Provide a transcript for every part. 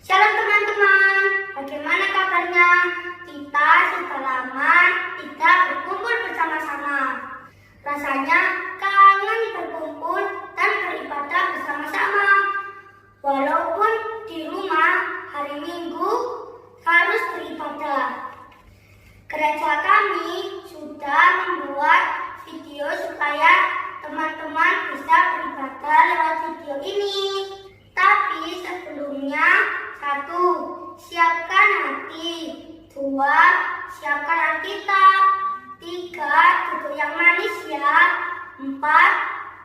Shalom teman-teman, bagaimana kabarnya? Kita sudah lama tidak berkumpul bersama-sama. Rasanya kangen berkumpul dan beribadah bersama-sama. Walaupun di rumah hari Minggu harus beribadah. Gereja kami sudah membuat video supaya teman-teman bisa beribadah lewat video ini. Tapi sebelumnya, 1. Siapkan hati. 2. Siapkan Alkitab. 3. Duduk yang manis ya. 4.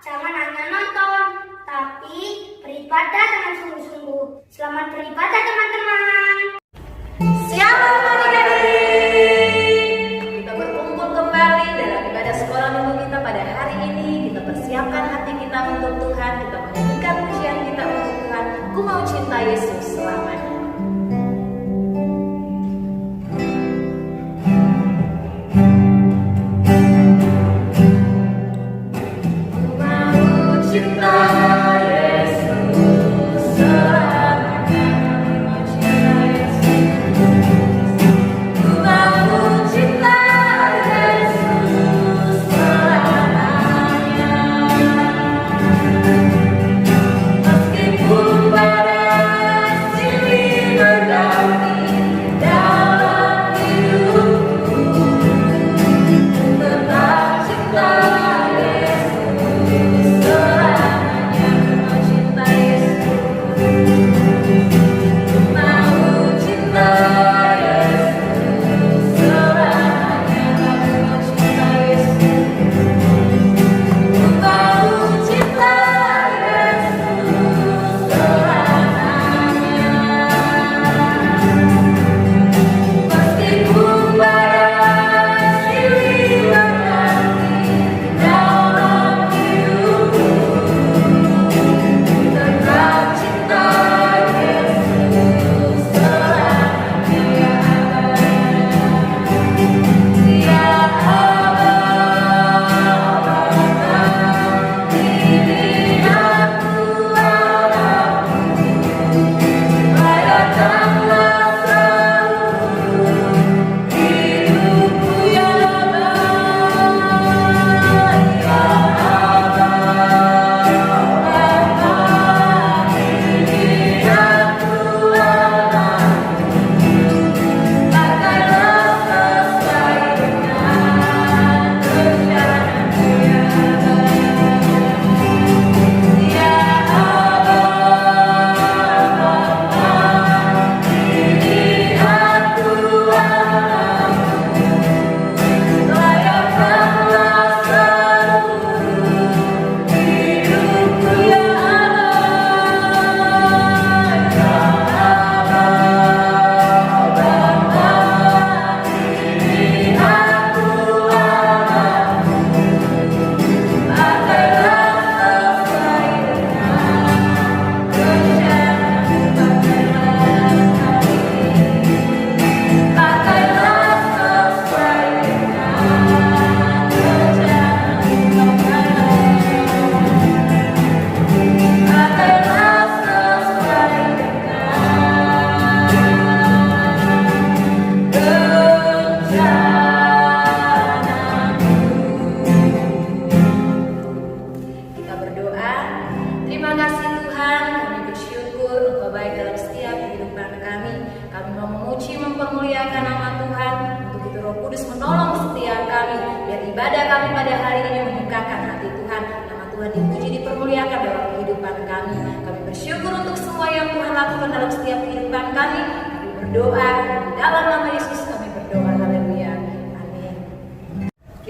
Jangan hanya nonton, tapi beribadah dengan sungguh-sungguh. Selamat beribadah teman-teman. Shalom adik-adik. Kita berkumpul kembali dalam ibadah sekolah minggu kita pada hari ini. Kita persiapkan hati kita untuk Tuhan. Kita menyanyikan pujian kita untuk Tuhan. Ku mau cinta Yesus selamanya.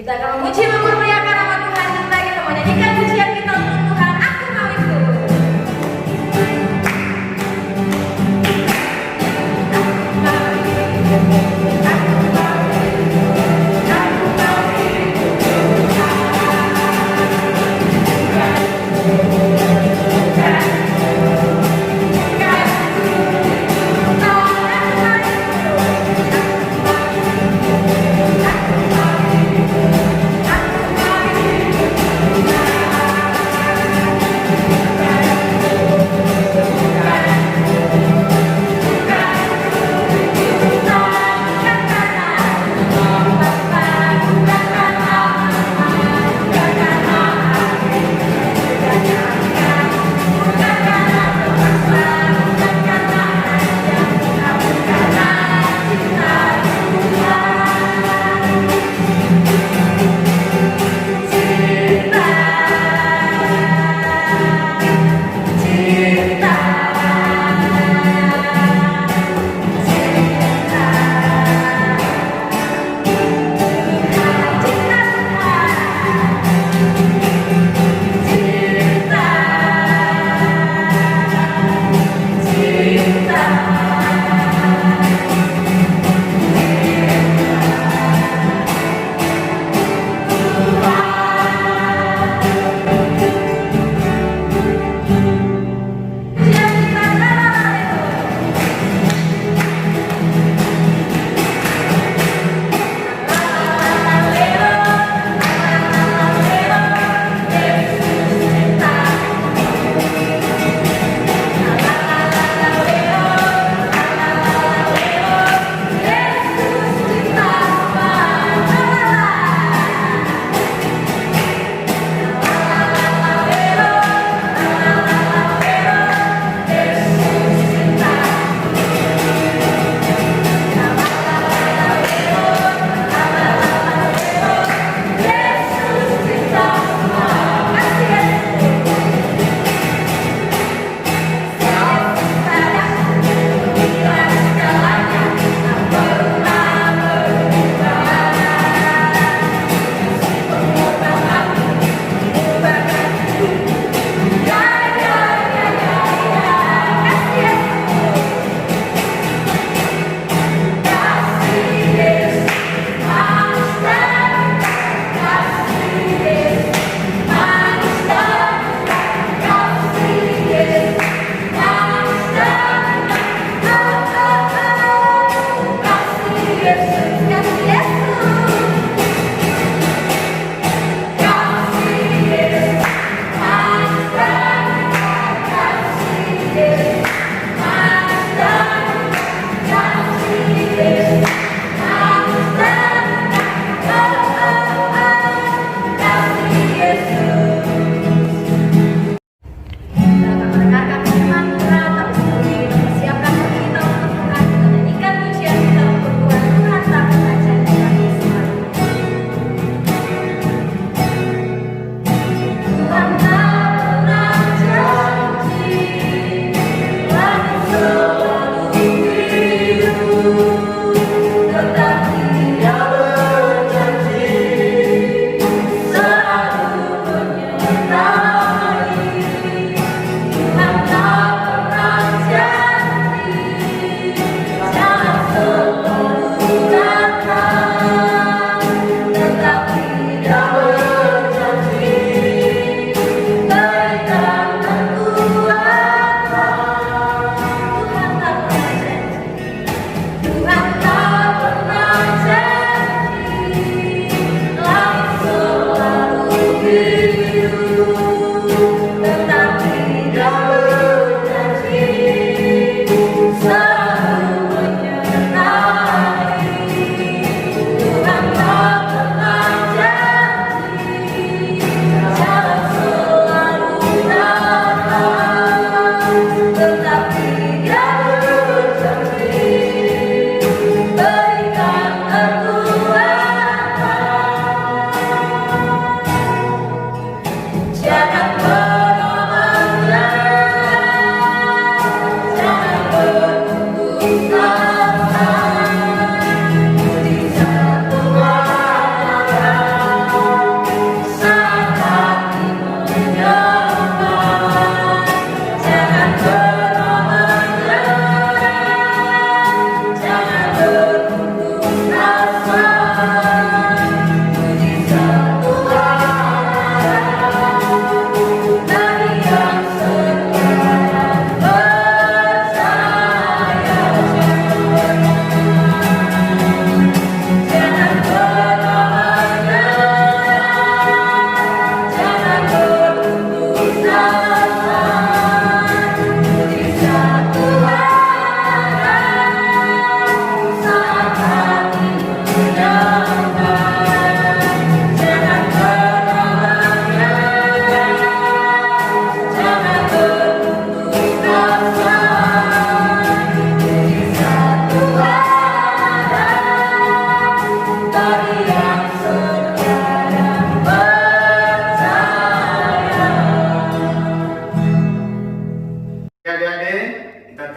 Kita akan memuji mempermuliakan nama Tuhan. Kita mau nyanyikan pujian kita untuk Tuhan. Aku mau ikut. Aku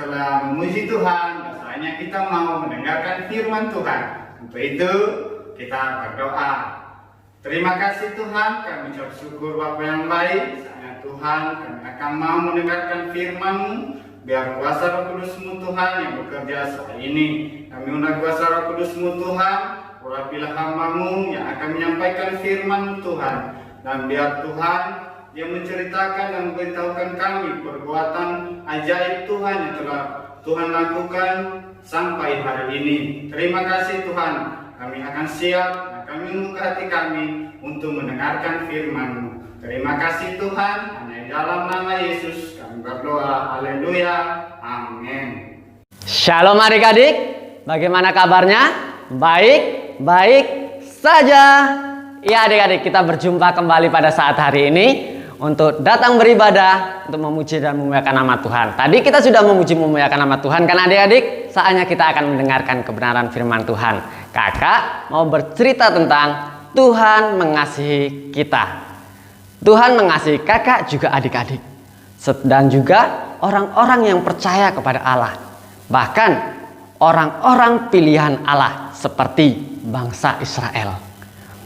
setelah memuji Tuhan, rasanya kita mau mendengarkan firman Tuhan. Untuk itu kita berdoa. Terima kasih Tuhan, kami ucap syukur Bapa yang baik. Saatnya Tuhan, kami akan mau mendengarkan firman-Mu. Biar kuasa Roh Kudus-Mu Tuhan yang bekerja saat ini. Kami undang kuasa Roh Kudus-Mu Tuhan, urapilah hamba-Mu yang akan menyampaikan firman-Mu Tuhan. Dan biar Tuhan yang menceritakan dan memberitahukan kami perbuatan ajaib Tuhan yang telah Tuhan lakukan sampai hari ini. Terima kasih Tuhan, kami akan siap dan kami membuka hati kami untuk mendengarkan firman-Mu. Terima kasih Tuhan, hanya di dalam nama Yesus kami berdoa. Haleluya, amin. Shalom adik-adik, bagaimana kabarnya? Baik saja. Ya adik-adik, kita berjumpa kembali pada saat hari ini untuk datang beribadah, untuk memuji dan memuliakan nama Tuhan. Tadi kita sudah memuji memuliakan nama Tuhan kan adik-adik? Saatnya kita akan mendengarkan kebenaran firman Tuhan. Kakak mau bercerita tentang Tuhan mengasihi kita. Tuhan mengasihi kakak juga adik-adik. Dan juga orang-orang yang percaya kepada Allah. Bahkan orang-orang pilihan Allah seperti bangsa Israel.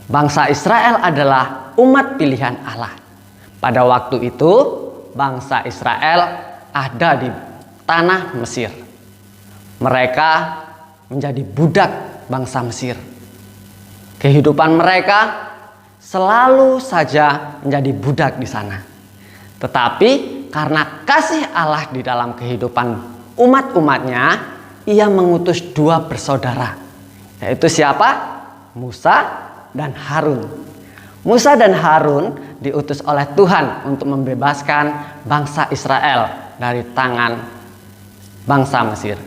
Bangsa Israel adalah umat pilihan Allah. Pada waktu itu bangsa Israel ada di tanah Mesir. Mereka menjadi budak bangsa Mesir. Kehidupan mereka selalu saja menjadi budak di sana. Tetapi karena kasih Allah di dalam kehidupan umat-umatnya, ia mengutus dua bersaudara. Yaitu siapa? Musa dan Harun. Musa dan Harun diutus oleh Tuhan untuk membebaskan bangsa Israel dari tangan bangsa Mesir.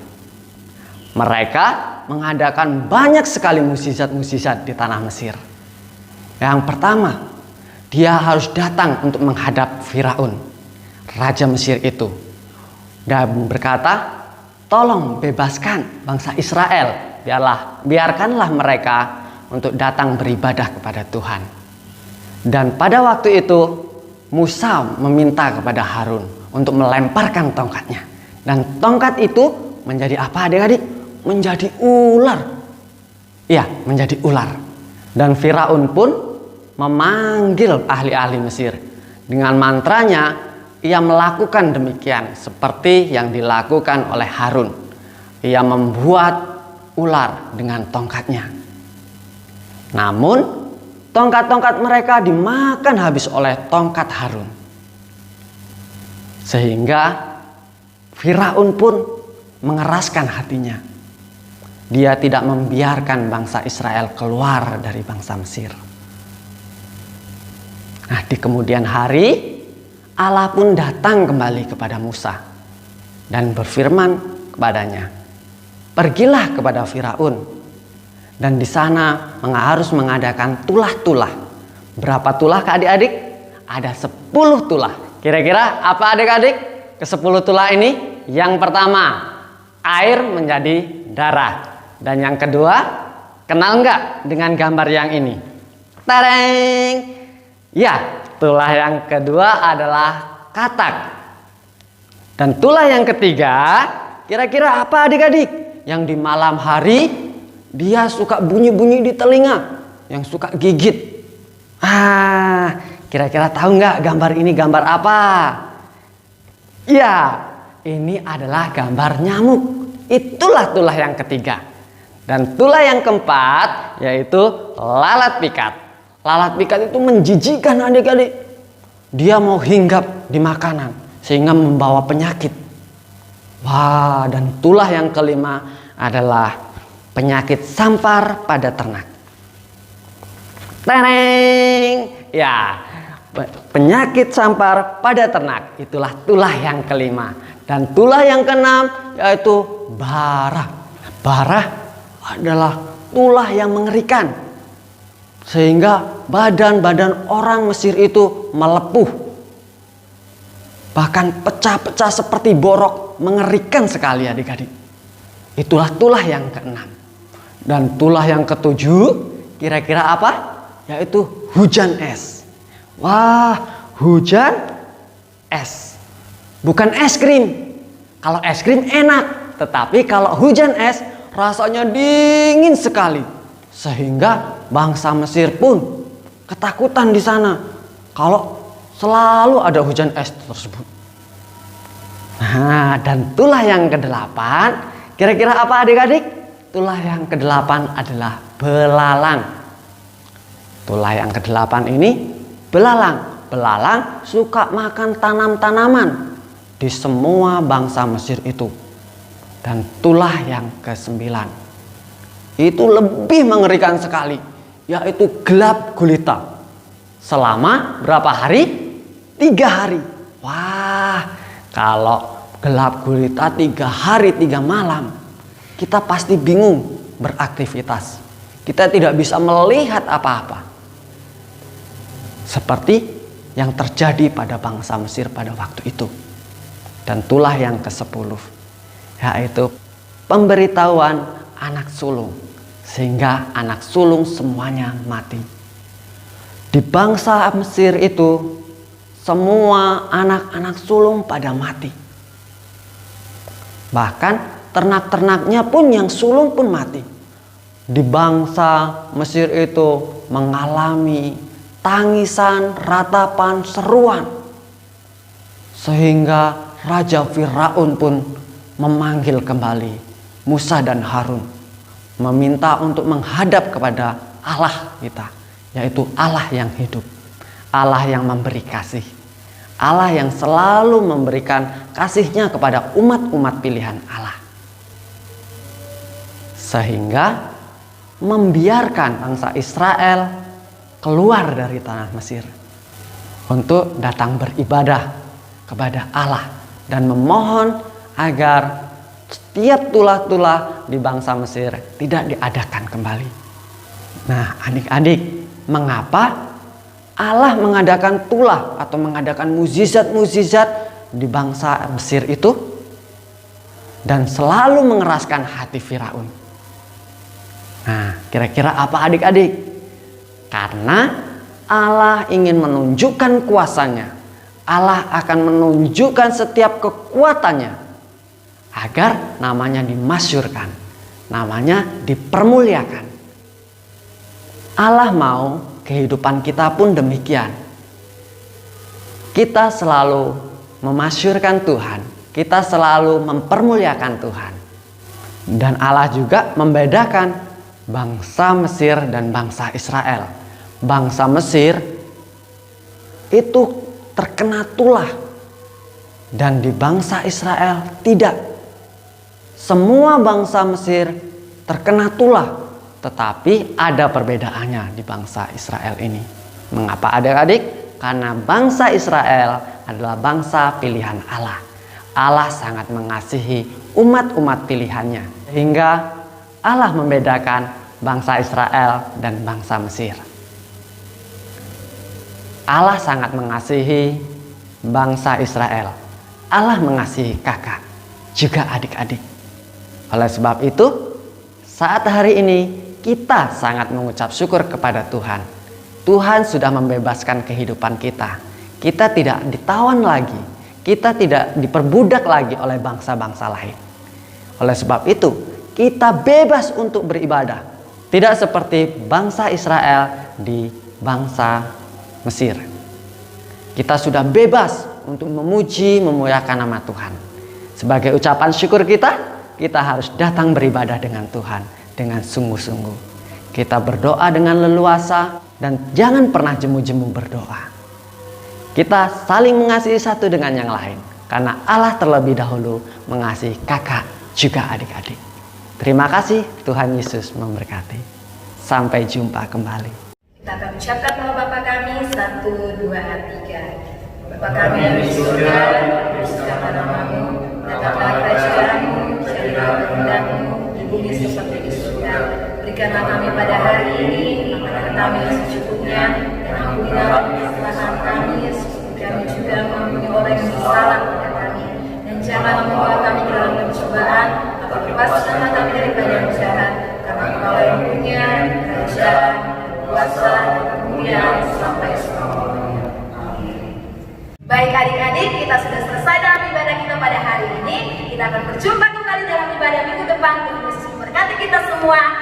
Mereka mengadakan banyak sekali mukjizat-mukjizat di tanah Mesir. Yang pertama, dia harus datang untuk menghadap Firaun, raja Mesir itu, dan berkata, tolong bebaskan bangsa Israel, biarkanlah mereka untuk datang beribadah kepada Tuhan. Dan pada waktu itu Musa meminta kepada Harun untuk melemparkan tongkatnya. Dan tongkat itu menjadi apa adik-adik? Menjadi ular. Iya, menjadi ular. Dan Firaun pun memanggil ahli-ahli Mesir. Dengan mantranya ia melakukan demikian seperti yang dilakukan oleh Harun. Ia membuat ular dengan tongkatnya. Namun tongkat-tongkat mereka dimakan habis oleh tongkat Harun. Sehingga Firaun pun mengeraskan hatinya. Dia tidak membiarkan bangsa Israel keluar dari bangsa Mesir. Nah, di kemudian hari Allah pun datang kembali kepada Musa dan berfirman kepadanya, pergilah kepada Firaun dan di sana harus mengadakan tulah-tulah. Berapa tulah adik-adik? Ada 10 tulah. Kira-kira apa adik-adik? Ke-10 tulah ini, yang pertama air menjadi darah. Dan yang kedua, kenal nggak dengan gambar yang ini? Tereng! Ya, tulah yang kedua adalah katak. Dan tulah yang ketiga, kira-kira apa adik-adik? Yang di malam hari dia suka bunyi-bunyi di telinga, yang suka gigit. Kira-kira tahu nggak gambar ini gambar apa? Ya, ini adalah gambar nyamuk. Itulah tulah yang ketiga. Dan tulah yang keempat yaitu lalat pikat. Lalat pikat itu menjijikkan adik-adik. Dia mau hinggap di makanan sehingga membawa penyakit. Wah, dan tulah yang kelima adalah penyakit sampar pada ternak. Tereng! Ya, penyakit sampar pada ternak. Itulah tulah yang kelima. Dan tulah yang keenam yaitu bara. Bara adalah tulah yang mengerikan. Sehingga badan-badan orang Mesir itu melepuh. Bahkan pecah-pecah seperti borok. Mengerikan sekali adik-adik. Itulah tulah yang keenam. Dan tulah yang ketujuh kira-kira apa? Yaitu hujan es. Wah, hujan es. Bukan es krim. Kalau es krim enak, tetapi kalau hujan es rasanya dingin sekali. Sehingga bangsa Mesir pun ketakutan di sana kalau selalu ada hujan es tersebut. Nah, dan tulah yang ke-8, kira-kira apa adik-adik? Tulah yang ke-8 adalah belalang. Tulah yang ke-8 ini belalang. Belalang suka makan tanam-tanaman di semua bangsa Mesir itu. Dan tulah yang ke-9 itu lebih mengerikan sekali, yaitu gelap gulita. Selama berapa hari? 3 hari. Wah, kalau gelap gulita 3 hari 3 malam, kita pasti bingung beraktivitas. Kita tidak bisa melihat apa-apa. Seperti yang terjadi pada bangsa Mesir pada waktu itu. Dan tulah yang ke-10, yaitu pemberitahuan anak sulung. Sehingga anak sulung semuanya mati. Di bangsa Mesir itu, semua anak-anak sulung pada mati. Bahkan ternak-ternaknya pun yang sulung pun mati. Di bangsa Mesir itu mengalami tangisan, ratapan, seruan. Sehingga Raja Firaun pun memanggil kembali Musa dan Harun, meminta untuk menghadap kepada Allah kita, yaitu Allah yang hidup, Allah yang memberi kasih, Allah yang selalu memberikan kasih-Nya kepada umat-umat pilihan Allah. Sehingga membiarkan bangsa Israel keluar dari tanah Mesir untuk datang beribadah kepada Allah dan memohon agar setiap tulah-tulah di bangsa Mesir tidak diadakan kembali. Nah, adik-adik, mengapa Allah mengadakan tulah atau mengadakan mukjizat-mukjizat di bangsa Mesir itu dan selalu mengeraskan hati Firaun? Nah, kira-kira apa adik-adik? Karena Allah ingin menunjukkan kuasanya. Allah akan menunjukkan setiap kekuatannya agar namanya dimasyurkan, namanya dipermuliakan. Allah mau kehidupan kita pun demikian. Kita selalu memasyurkan Tuhan, kita selalu mempermuliakan Tuhan. Dan Allah juga membedakan bangsa Mesir dan bangsa Israel. Bangsa Mesir itu terkena tulah dan di bangsa Israel tidak. Semua bangsa Mesir terkena tulah, tetapi ada perbedaannya di bangsa Israel ini. Mengapa adik-adik? Karena bangsa Israel adalah bangsa pilihan Allah. Allah sangat mengasihi umat-umat pilihannya, sehingga Allah membedakan bangsa Israel dan bangsa Mesir. Allah sangat mengasihi bangsa Israel. Allah mengasihi kakak, juga adik-adik. Oleh sebab itu, saat hari ini kita sangat mengucap syukur kepada Tuhan. Tuhan sudah membebaskan kehidupan kita. Kita tidak ditawan lagi. Kita tidak diperbudak lagi oleh bangsa-bangsa lain. Oleh sebab itu, kita bebas untuk beribadah. Tidak seperti bangsa Israel di bangsa Mesir. Kita sudah bebas untuk memuji, memuliakan nama Tuhan. Sebagai ucapan syukur kita harus datang beribadah dengan Tuhan dengan sungguh-sungguh. Kita berdoa dengan leluasa dan jangan pernah jemu-jemu berdoa. Kita saling mengasihi satu dengan yang lain karena Allah terlebih dahulu mengasihi kakak juga adik-adik. Terima kasih, Tuhan Yesus memberkati. Sampai jumpa kembali. Kita akan ucapkan nama Bapa kami 1, 2, 3. Bapa kami yang di surga, dikuduskanlah namamu, datanglah kerajaanmu, jadilah kehendakmu di bumi seperti di surga. Berikanlah kami pada hari ini makanan kami yang secukupnya, dan ampunilah kesalahan kami seperti kami juga mengampuni orang yang bersalah kepada kami. Dan janganlah membawa kami ke dalam pencobaan, tapi lepaskanlah kami daripada yang jahat, karena Engkau yang punya kerajaan, kuasa, dan kemuliaan sampai selamanya. Amin. Baik adik-adik, kita sudah selesai dalam ibadah kita pada hari ini. Kita semua.